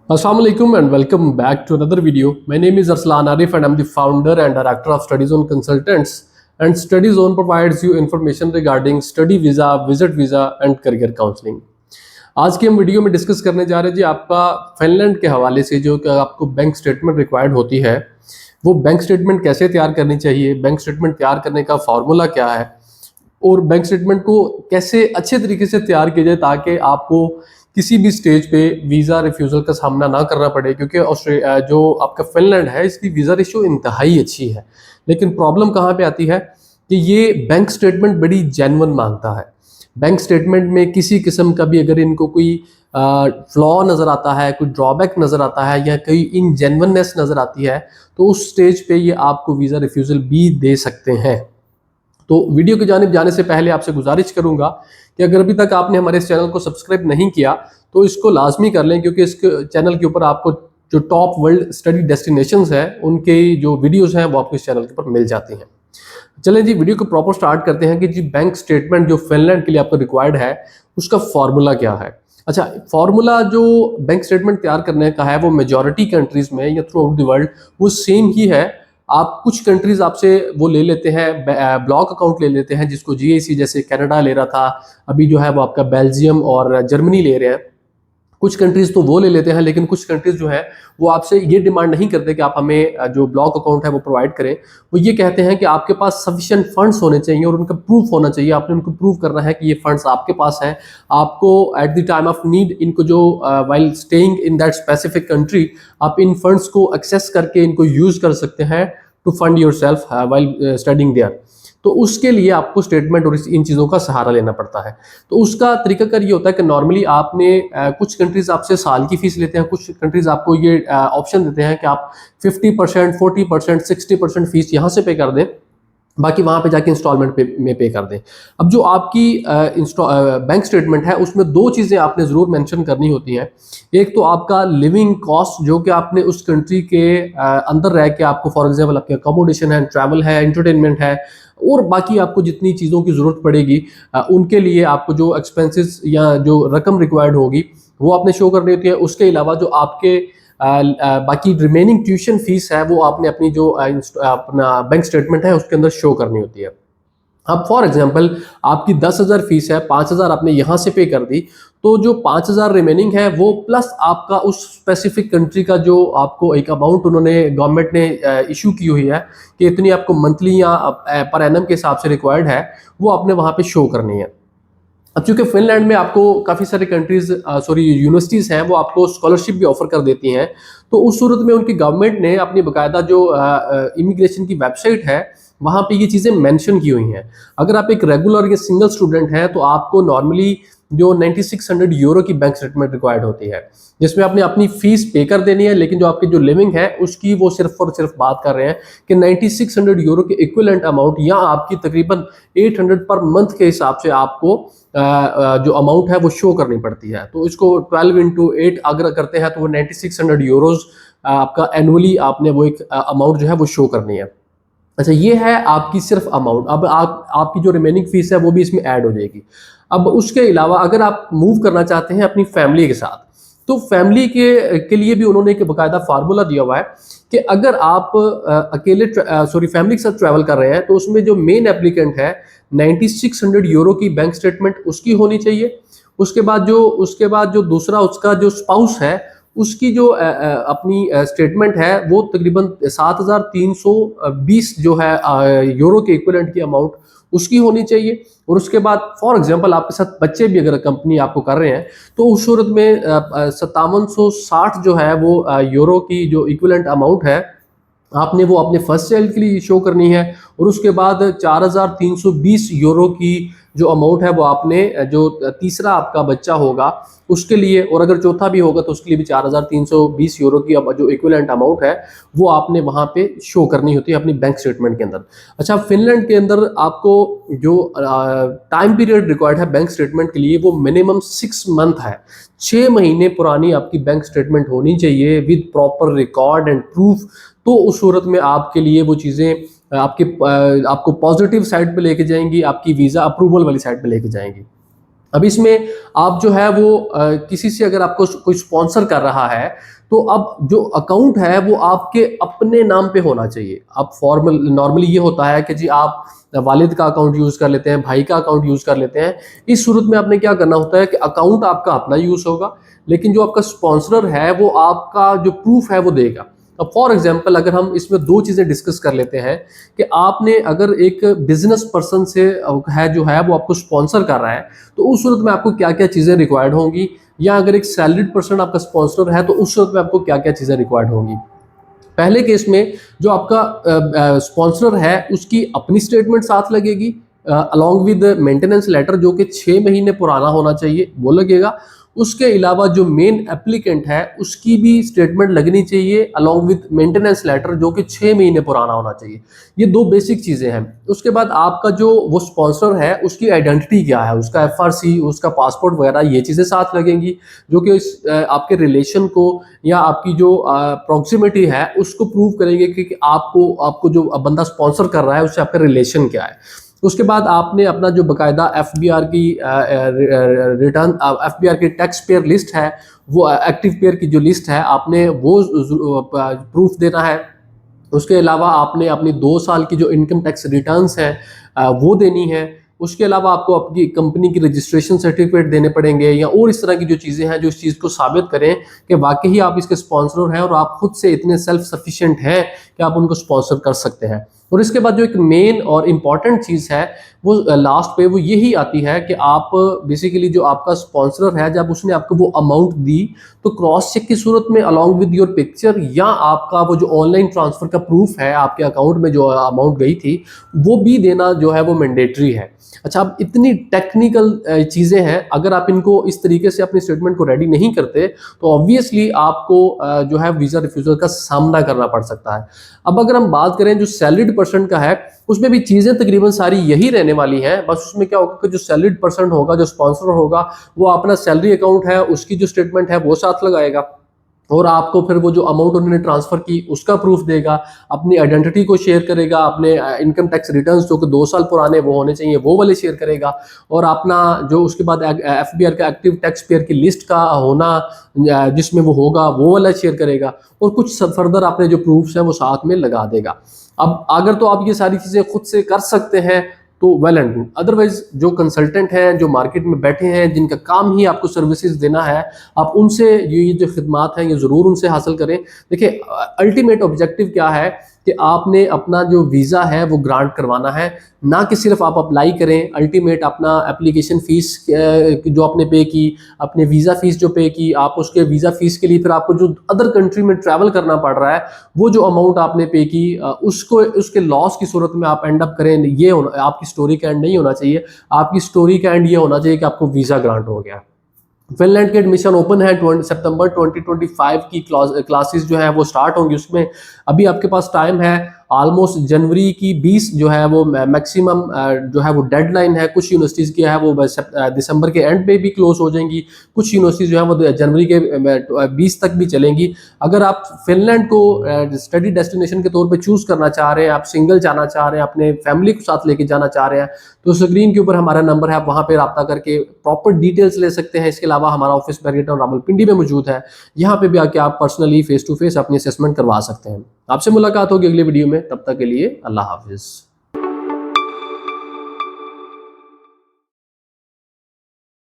Assalamualaikum and welcome back to another video. My name is Arslan Arif and I'm the founder and director of Study Zone Consultants. And Study Zone provides you information regarding study visa, visit visa and career counseling. आज की हम video में discuss करने जा रहे हैं जी आपका Finland के हवाले से जो कि आपको बैंक स्टेटमेंट रिक्वायर्ड होती है, वो बैंक स्टेटमेंट कैसे तैयार करनी चाहिए, बैंक स्टेटमेंट तैयार करने का फार्मूला क्या है और बैंक स्टेटमेंट को कैसे अच्छे तरीके से तैयार किया जाए ताकि आपको किसी भी स्टेज पे वीज़ा रिफ्यूज़ल का सामना ना करना पड़े। क्योंकि ऑस्ट्रेलिया जो आपका फिनलैंड है इसकी वीज़ा रेशियो इंतहाई अच्छी है, लेकिन प्रॉब्लम कहाँ पे आती है कि ये बैंक स्टेटमेंट बड़ी जेन्युइन मांगता है। बैंक स्टेटमेंट में किसी किस्म का भी अगर इनको कोई फ्लॉ नज़र आता है, कोई ड्रॉबैक नज़र आता है या कोई इनजेन्युइननेस नज़र आती है तो उस स्टेज पे ये आपको वीज़ा रिफ्यूज़ल भी दे सकते हैं। तो वीडियो की जानिब जाने से पहले आपसे गुजारिश करूंगा कि अगर अभी तक आपने हमारे इस चैनल को सब्सक्राइब नहीं किया तो इसको लाजमी कर लें, क्योंकि इस चैनल के ऊपर आपको जो टॉप वर्ल्ड स्टडी डेस्टिनेशंस हैं उनके जो वीडियोस हैं वो आपको इस चैनल के ऊपर मिल जाती हैं। चलें जी, वीडियो को प्रॉपर स्टार्ट करते हैं कि जी बैंक स्टेटमेंट जो फिनलैंड के लिए आपको रिक्वायर्ड है उसका फार्मूला क्या है। अच्छा, फार्मूला जो बैंक स्टेटमेंट तैयार करने का है वो मेजॉरिटी कंट्रीज़ में या थ्रू आउट द वर्ल्ड वो सेम ही है। आप कुछ कंट्रीज आपसे वो ले लेते हैं, ब्लॉक अकाउंट ले लेते हैं जिसको जीआईसी, जैसे कनाडा ले रहा था, अभी जो है वो आपका बेल्जियम और जर्मनी ले रहे हैं। कुछ कंट्रीज तो वो ले लेते हैं, लेकिन कुछ कंट्रीज जो है वो आपसे ये डिमांड नहीं करते कि आप हमें जो ब्लॉक अकाउंट है वो प्रोवाइड करें। वो ये कहते हैं कि आपके पास सफिशिएंट फंड्स होने चाहिए और उनका प्रूफ होना चाहिए। आपने उनको प्रूव करना है कि ये फंड्स आपके पास हैं। आपको at the time of need इनको जो while staying in that specific country आप इन फंड्स को एक्सेस करके इनको यूज कर सकते हैं to fund your self while studying there. तो उसके लिए आपको स्टेटमेंट और इन चीज़ों का सहारा लेना पड़ता है। तो उसका तरीकाकार ये होता है कि नॉर्मली आपने कुछ कंट्रीज आपसे साल की फीस लेते हैं, कुछ कंट्रीज आपको ये ऑप्शन देते हैं कि आप 50%, 40%, 60% फीस यहाँ से पे कर दें, बाकी वहाँ पे जाके इंस्टॉलमेंट में पे कर दें। अब जो आपकी बैंक स्टेटमेंट है उसमें दो चीज़ें आपने ज़रूर मेंशन करनी होती हैं। एक तो आपका लिविंग कॉस्ट जो कि आपने उस कंट्री के अंदर रह के आपको, फॉर एग्जांपल आपके अकोमोडेशन है, ट्रैवल है, एंटरटेनमेंट है और बाकी आपको जितनी चीज़ों की ज़रूरत पड़ेगी उनके लिए आपको जो एक्सपेंसेस या जो रकम रिक्वायर्ड होगी वो आपने शो करनी होती है। उसके अलावा जो आपके बाकी रिमेनिंग ट्यूशन फीस है वो आपने अपनी जो अपना बैंक स्टेटमेंट है उसके अंदर शो करनी होती है। अब फॉर एग्जांपल आपकी 10,000 फीस है, 5,000 आपने यहाँ से पे कर दी, तो जो 5,000 रिमेनिंग है वो प्लस आपका उस स्पेसिफिक कंट्री का जो आपको एक अमाउंट उन्होंने गवर्नमेंट ने इशू की हुई है कि इतनी आपको मंथली या पर एनम के हिसाब से रिक्वायर्ड है, वो आपने वहाँ पे शो करनी है। अब चूंकि फिनलैंड में आपको काफ़ी सारे कंट्रीज यूनिवर्सिटीज़ हैं वो आपको स्कॉलरशिप भी ऑफर कर देती हैं, तो उस सूरत में उनकी गवर्नमेंट ने अपनी बाकायदा जो इमिग्रेशन की वेबसाइट है वहाँ पे ये चीज़ें मेंशन की हुई हैं। अगर आप एक रेगुलर या सिंगल स्टूडेंट हैं तो आपको नॉर्मली जो 9600 यूरो की बैंक स्टेटमेंट रिक्वायर्ड होती है, जिसमें आपने अपनी फीस पे कर देनी है, लेकिन जो आपकी जो लिविंग है उसकी वो सिर्फ और सिर्फ बात कर रहे हैं कि 9600 यूरो के इक्विवेलेंट अमाउंट या आपकी तकरीबन 800 पर मंथ के हिसाब से आपको जो अमाउंट है वो शो करनी पड़ती है। तो इसको 12 इंटू 8 अगर करते हैं तो वो 9600 यूरोज आपका एनुअली आपने वो एक अमाउंट जो है वो शो करनी है। अच्छा, ये है आपकी सिर्फ अमाउंट। अब आपकी जो रिमेनिंग फीस है वो भी इसमें ऐड हो जाएगी। अब उसके अलावा अगर आप मूव करना चाहते हैं अपनी फैमिली के साथ, तो फैमिली के लिए भी उन्होंने एक बाकायदा फार्मूला दिया हुआ है कि अगर आप फैमिली के साथ ट्रैवल कर रहे हैं तो उसमें जो मेन एप्लीकेंट है 9600 यूरो की बैंक स्टेटमेंट उसकी होनी चाहिए। उसके बाद जो दूसरा उसका जो स्पाउस है उसकी जो अपनी स्टेटमेंट है वो तकरीबन 7,320 जो है यूरो के इक्विवेलेंट की अमाउंट उसकी होनी चाहिए। और उसके बाद फॉर एग्जांपल आपके साथ बच्चे भी अगर कंपनी आपको कर रहे हैं तो उस सूरत में 5760 जो है वो यूरो की जो इक्विवेलेंट अमाउंट है आपने वो अपने फर्स्ट चाइल्ड के लिए शो करनी है। और उसके बाद 4,320 यूरो की जो अमाउंट है वो आपने जो तीसरा आपका बच्चा होगा उसके लिए, और अगर चौथा भी होगा तो उसके लिए भी 4,320 यूरो की जो इक्विवेलेंट अमाउंट है वो आपने वहाँ पे शो करनी होती है अपनी बैंक स्टेटमेंट के अंदर। अच्छा, फिनलैंड के अंदर आपको जो टाइम पीरियड रिक्वायर्ड है बैंक स्टेटमेंट के लिए वो मिनिमम 6 मंथ है। 6 महीने पुरानी आपकी बैंक स्टेटमेंट होनी चाहिए with proper record and proof. तो उस सूरत में आपके लिए वो चीज़ें आपको पॉजिटिव साइड पे लेके जाएंगी, आपकी वीज़ा अप्रूवल वाली साइड पे लेके जाएंगी। अब इसमें आप जो है वो किसी से अगर आपको कोई स्पॉन्सर कर रहा है, तो अब जो अकाउंट है वो आपके अपने नाम पे होना चाहिए। अब फॉर्मल नॉर्मली ये होता है कि जी आप वालिद का अकाउंट यूज कर लेते हैं, भाई का अकाउंट यूज कर लेते हैं। इस सूरत में आपने क्या करना होता है कि अकाउंट आपका अपना यूज होगा, लेकिन जो आपका स्पॉन्सर है वो आपका जो प्रूफ है वो देगा। अब फॉर एग्जाम्पल अगर हम इसमें दो चीजें डिस्कस कर लेते हैं कि आपने अगर एक बिजनेस पर्सन से है जो है वो आपको स्पॉन्सर कर रहा है, तो उस सूरत में आपको क्या क्या चीजें रिक्वायर्ड होंगी, या अगर एक सैलरीड पर्सन आपका स्पॉन्सर है तो उस सूरत में आपको क्या क्या चीजें रिक्वायर्ड होंगी। पहले केस में जो आपका स्पॉन्सर है उसकी अपनी स्टेटमेंट साथ लगेगी, अलॉन्ग विद मेंटेनेंस लेटर जो कि 6 महीने पुराना होना चाहिए, वो लगेगा। उसके अलावा जो मेन एप्लीकेंट है उसकी भी स्टेटमेंट लगनी चाहिए अलॉन्ग विद मेंटेनेंस लेटर जो कि 6 महीने पुराना होना चाहिए। ये दो बेसिक चीज़ें हैं। उसके बाद आपका जो वो स्पॉन्सर है उसकी आइडेंटिटी क्या है, उसका एफआरसी, उसका पासपोर्ट वगैरह, ये चीज़ें साथ लगेंगी जो कि आपके रिलेशन को या आपकी जो प्रॉक्सिमिटी है उसको प्रूव करेंगे कि आपको जो बंदा स्पॉन्सर कर रहा है उससे आपका रिलेशन क्या है। उसके बाद आपने अपना जो बकायदा एफबीआर की रिटर्न, एफबीआर की टैक्स पेयर लिस्ट है, वो एक्टिव पेयर की जो लिस्ट है आपने वो प्रूफ देना है। उसके अलावा आपने अपनी 2 साल की जो इनकम टैक्स रिटर्न्स हैं वो देनी है। उसके अलावा आपको अपनी कंपनी की रजिस्ट्रेशन सर्टिफिकेट देने पड़ेंगे, या और इस तरह की जो चीज़ें हैं जो इस चीज़ को साबित करें कि वाकई आप इसके स्पॉन्सर हैं और आप खुद से इतने सेल्फ सफिशिएंट हैं कि आप उनको स्पॉन्सर कर सकते हैं। और इसके बाद जो एक मेन और इम्पॉर्टेंट चीज़ है वो लास्ट पे वो यही आती है कि आप बेसिकली जो आपका स्पॉन्सर है जब उसने आपको वो अमाउंट दी तो क्रॉस चेक की सूरत में अलॉन्ग विद योर पिक्चर या आपका वो जो ऑनलाइन ट्रांसफर का प्रूफ है आपके अकाउंट में जो अमाउंट गई थी वो भी देना जो है वो मैंडेटरी है। अच्छा, अब इतनी टेक्निकल चीज़ें हैं, अगर आप इनको इस तरीके से अपनी स्टेटमेंट को रेडी नहीं करते तो ऑब्वियसली आपको जो है वीज़ा रिफ्यूज़ल का सामना करना पड़ सकता है। अब अगर हम बात करें जो सैलरीड पर्सन का है उसमें भी चीज़ें तकरीबन सारी यही रहने वाली हैं। बस उसमें क्या होगा कि जो सैलरीड पर्सन होगा, जो स्पॉन्सर होगा, वो अपना सैलरी अकाउंट है उसकी जो स्टेटमेंट है वो साथ लगाएगा, और आपको फिर वो जो अमाउंट उन्होंने ट्रांसफर की उसका प्रूफ देगा, अपनी आइडेंटिटी को शेयर करेगा, अपने इनकम टैक्स रिटर्न्स जो कि 2 साल पुराने वो होने चाहिए वो वाले शेयर करेगा, और अपना जो उसके बाद एफबीआर का एक्टिव टैक्स पेयर की लिस्ट का होना जिसमें वो होगा वो वाला शेयर करेगा, और कुछ फर्दर अपने जो प्रूफ्स हैं वो साथ में लगा देगा। अब अगर तो आप ये सारी चीज़ें खुद से कर सकते हैं तो वेल एंड गुड, अदरवाइज जो कंसल्टेंट हैं जो मार्केट में बैठे हैं जिनका काम ही आपको सर्विसेज देना है, आप उनसे ये जो खिदमात हैं ये ज़रूर उनसे हासिल करें। देखिए, अल्टीमेट ऑब्जेक्टिव क्या है कि आपने अपना जो वीज़ा है वो ग्रांट करवाना है, ना कि सिर्फ आप अप्लाई करें। अल्टीमेट अपना एप्लीकेशन फ़ीस जो आपने पे की, अपने वीज़ा फ़ीस जो पे की, आप उसके वीज़ा फ़ीस के लिए फिर आपको जो अदर कंट्री में ट्रैवल करना पड़ रहा है वो जो अमाउंट आपने पे की उसको उसके लॉस की सूरत में आप एंड अप करें, ये आपकी स्टोरी का एंड नहीं होना चाहिए। आपकी स्टोरी का एंड ये होना चाहिए कि आपको वीज़ा ग्रांट हो गया। फिनलैंड के एडमिशन ओपन है, 20 सितंबर 2025 की क्लासेस जो है वो स्टार्ट होंगी। उसमें अभी आपके पास टाइम है ऑलमोस्ट जनवरी की 20 जो है वो मैक्सिमम जो है वो डेडलाइन है। कुछ यूनिवर्सिटीज़ की है वो दिसंबर के एंड पे भी क्लोज हो जाएंगी, कुछ यूनिवर्सिटीज़ जो है वो जनवरी के 20 तक भी चलेंगी। अगर आप फिनलैंड को स्टडी डेस्टिनेशन के तौर पे चूज़ करना चाह रहे हैं, आप सिंगल जाना चाह रहे हैं, अपने फैमिली को साथ लेके जाना चाह रहे हैं, तो स्क्रीन के ऊपर हमारा नंबर है, वहाँ पे रब्ता करके प्रॉपर डिटेल्स ले सकते हैं। इसके अलावा हमारा ऑफिस बैरिगेटन रावलपिंडी में मौजूद है, यहाँ पे भी आके आप पर्सनली फेस टू फेस अपनी असेसमेंट करवा सकते हैं। आपसे मुलाकात होगी अगली वीडियो में, तब तक के लिए अल्लाह हाफिज़।